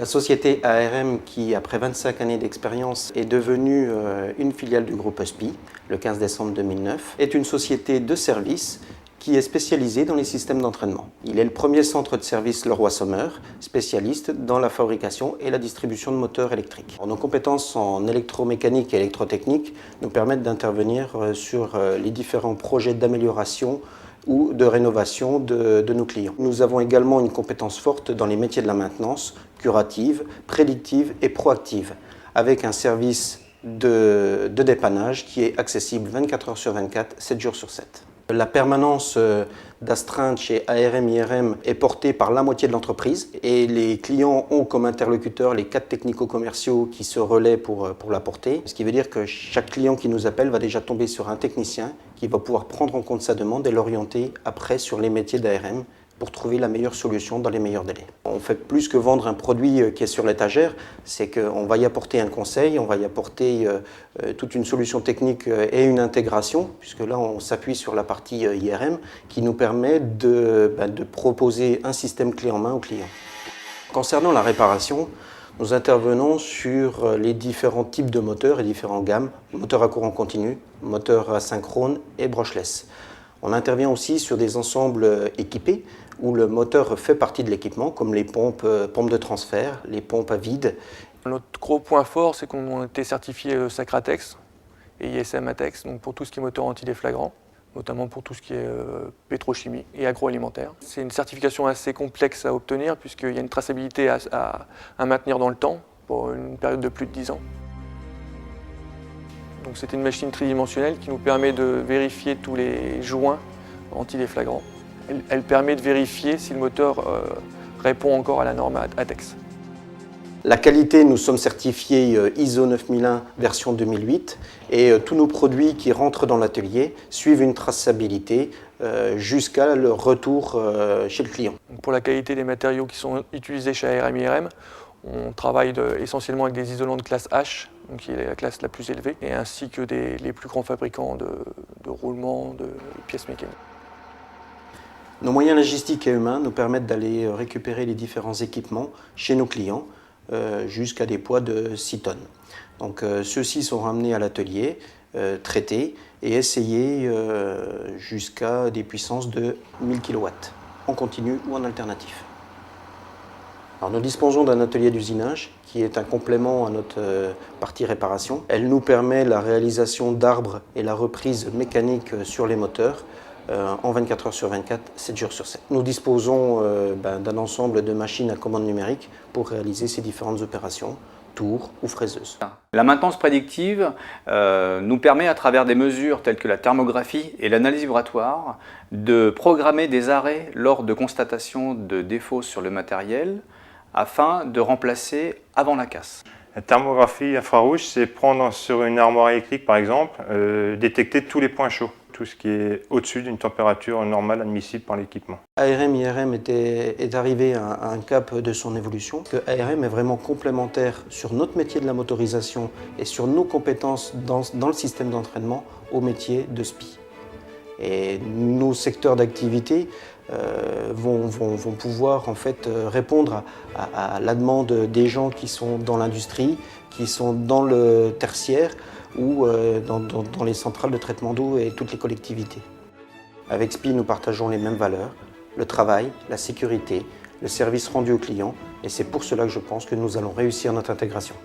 La société ARM, qui après 25 années d'expérience est devenue une filiale du groupe SPIE le 15 décembre 2009, est une société de service qui est spécialisée dans les systèmes d'entraînement. Il est le premier centre de service Leroy Sommeur, spécialiste dans la fabrication et la distribution de moteurs électriques. Nos compétences en électromécanique et électrotechnique nous permettent d'intervenir sur les différents projets d'amélioration ou de rénovation de nos clients. Nous avons également une compétence forte dans les métiers de la maintenance, curative, prédictive et proactive, avec un service de dépannage qui est accessible 24 heures sur 24, 7 jours sur 7. La permanence d'astreinte chez ARM-IRM est portée par la moitié de l'entreprise et les clients ont comme interlocuteurs les 4 technico-commerciaux qui se relaient pour la porter. Ce qui veut dire que chaque client qui nous appelle va déjà tomber sur un technicien qui va pouvoir prendre en compte sa demande et l'orienter après sur les métiers d'ARM pour trouver la meilleure solution dans les meilleurs délais. On fait plus que vendre un produit qui est sur l'étagère, c'est qu'on va y apporter un conseil, on va y apporter toute une solution technique et une intégration, puisque là on s'appuie sur la partie IRM qui nous permet de proposer un système clé en main au client. Concernant la réparation, nous intervenons sur les différents types de moteurs et différentes gammes, moteurs à courant continu, moteurs asynchrone et brushless. On intervient aussi sur des ensembles équipés où le moteur fait partie de l'équipement, comme les pompes de transfert, les pompes à vide. Notre gros point fort, c'est qu'on a été certifié Sacratex et ISM ATEX, donc pour tout ce qui est moteur antidéflagrant, notamment pour tout ce qui est pétrochimie et agroalimentaire. C'est une certification assez complexe à obtenir puisqu'il y a une traçabilité à maintenir dans le temps pour une période de plus de 10 ans. Donc c'est une machine tridimensionnelle qui nous permet de vérifier tous les joints antidéflagrants. Elle permet de vérifier si le moteur répond encore à la norme ATEX. La qualité, nous sommes certifiés ISO 9001 version 2008 et tous nos produits qui rentrent dans l'atelier suivent une traçabilité jusqu'à leur retour chez le client. Pour la qualité des matériaux qui sont utilisés chez ARM-IRM, on travaille essentiellement avec des isolants de classe H, donc qui est la classe la plus élevée, et ainsi que les plus grands fabricants de roulements, de pièces mécaniques. Nos moyens logistiques et humains nous permettent d'aller récupérer les différents équipements chez nos clients jusqu'à des poids de 6 tonnes. Donc ceux-ci sont ramenés à l'atelier, traités et essayés jusqu'à des puissances de 1000 kW, en continu ou en alternatif. Alors, nous disposons d'un atelier d'usinage qui est un complément à notre partie réparation. Elle nous permet la réalisation d'arbres et la reprise mécanique sur les moteurs en 24 heures sur 24, 7 jours sur 7. Nous disposons d'un ensemble de machines à commande numérique pour réaliser ces différentes opérations, tours ou fraiseuses. La maintenance prédictive nous permet, à travers des mesures telles que la thermographie et l'analyse vibratoire, de programmer des arrêts lors de constatation de défauts sur le matériel afin de remplacer avant la casse. La thermographie infrarouge, c'est prendre sur une armoire électrique par exemple, détecter tous les points chauds, tout ce qui est au-dessus d'une température normale admissible par l'équipement. ARM-IRM est arrivé à un cap de son évolution, que ARM est vraiment complémentaire sur notre métier de la motorisation et sur nos compétences dans le système d'entraînement au métier de SPIE. Et nos secteurs d'activité vont pouvoir en fait répondre à la demande des gens qui sont dans l'industrie, qui sont dans le tertiaire ou dans les centrales de traitement d'eau et toutes les collectivités. Avec SPIE, nous partageons les mêmes valeurs, le travail, la sécurité, le service rendu aux clients, et c'est pour cela que je pense que nous allons réussir notre intégration.